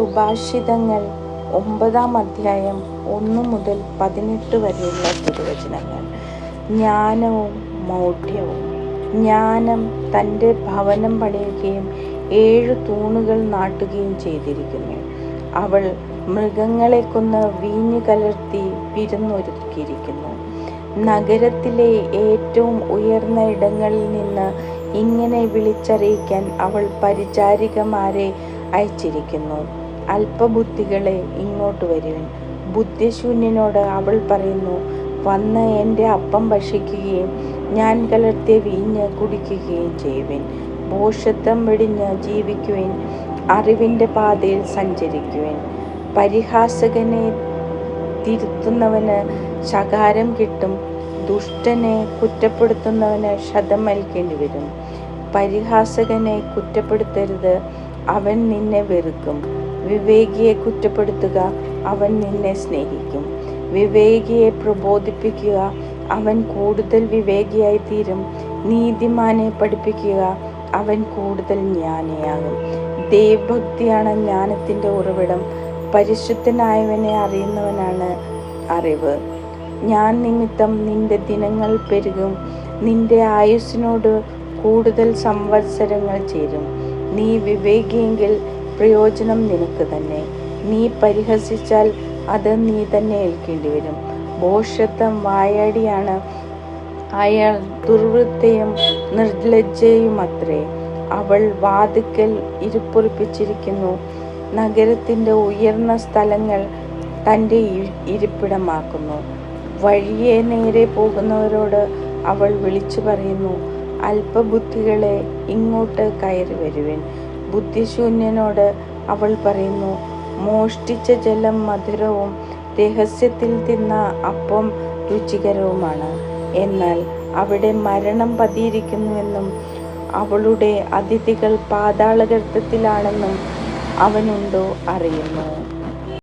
സുഭാഷിതങ്ങൾ 9-ാം അധ്യായം 1 മുതൽ 18 വരെയുള്ള തിരുവചനങ്ങൾ. ജ്ഞാനവും മൗഢ്യവും. ജ്ഞാനം തൻ്റെ ഭവനം പണിയുകയും 7 തൂണുകൾ നാട്ടുകയും ചെയ്തിരിക്കുന്നു. അവൾ മൃഗങ്ങളെ കൊന്ന് വീഞ്ഞ് കലർത്തി വിരുന്നൊരുക്കിയിരിക്കുന്നു. നഗരത്തിലെ ഏറ്റവും ഉയർന്ന ഇടങ്ങളിൽ നിന്ന് ഇങ്ങനെ വിളിച്ചറിയിക്കാൻ അവൾ പരിചാരികമാരെ അയച്ചിരിക്കുന്നു. അല്പബുദ്ധികളെ, ഇങ്ങോട്ട് വരുവിൻ. ബുദ്ധിശൂന്യനോട് അവൾ പറയുന്നു, വന്ന് എൻ്റെ അപ്പം ഭക്ഷിക്കുകയും ഞാൻ കലർത്തിയ വീഞ്ഞ് കുടിക്കുകയും ചെയ്യുവിൻ. ഭോഷത്വം വെടിഞ്ഞ് ജീവിക്കുവിൻ, അറിവിൻ്റെ പാതയിൽ സഞ്ചരിക്കുവിൻ. പരിഹാസകനെ തിരുത്തുന്നവന് ശകാരം കിട്ടും, ദുഷ്ടനെ കുറ്റപ്പെടുത്തുന്നവന് ശതം ഏൽക്കേണ്ടി വരും. പരിഹാസകനെ കുറ്റപ്പെടുത്തരുത്, അവൻ നിന്നെ വെറുക്കും. വിവേകിയെ കുറ്റപ്പെടുത്തുക, അവൻ നിന്നെ സ്നേഹിക്കും. വിവേകിയെ പ്രബോധിപ്പിക്കുക, അവൻ കൂടുതൽ വിവേകിയായി തീരും. നീതിമാനെ പഠിപ്പിക്കുക, അവൻ കൂടുതൽ ജ്ഞാനിയാകും. ദൈവഭക്തിയാണ് ജ്ഞാനത്തിൻ്റെ ഉറവിടം. പരിശുദ്ധനായവനെ അറിയുന്നവനാണ് അറിവ്. ഞാൻ നിമിത്തം നിന്റെ ദിനങ്ങൾ പെരുകും, നിന്റെ ആയുസ്സിനോട് കൂടുതൽ സംവത്സരങ്ങൾ ചേരും. നീ വിവേകിയെങ്കിൽ പ്രയോജനം നിനക്ക് തന്നെ. നീ പരിഹസിച്ചാൽ അത് നീ തന്നെ ഏൽക്കേണ്ടി വരും. ഭോഷത്വം വായാടിയാണ്, അയാൾ ദുർവൃത്തയും നിർലജ്ജയുമത്രേ. അവൾ വാതിക്കൽ ഇരിപ്പുറപ്പിച്ചിരിക്കുന്നു, നഗരത്തിൻ്റെ ഉയർന്ന സ്ഥലങ്ങൾ തൻ്റെ ഇരിപ്പിടമാക്കുന്നു. വഴിയെ നേരെ പോകുന്നവരോട് അവൾ വിളിച്ചു പറയുന്നു, അല്പബുദ്ധികളെ, ഇങ്ങോട്ട് കയറി വരുവിൻ. ബുദ്ധിശൂന്യനോട് അവൾ പറയുന്നു, മോഷ്ടിച്ച ജലം മധുരവും രഹസ്യത്തിൽ തിന്ന അപ്പം രുചികരവുമാണ്. എന്നാൽ അവിടെ മരണം പതിയിരിക്കുന്നുവെന്നും അവളുടെ അതിഥികൾ പാതാളഗർത്തത്തിലാണെന്നും അവനുണ്ടോ അറിയുന്നു.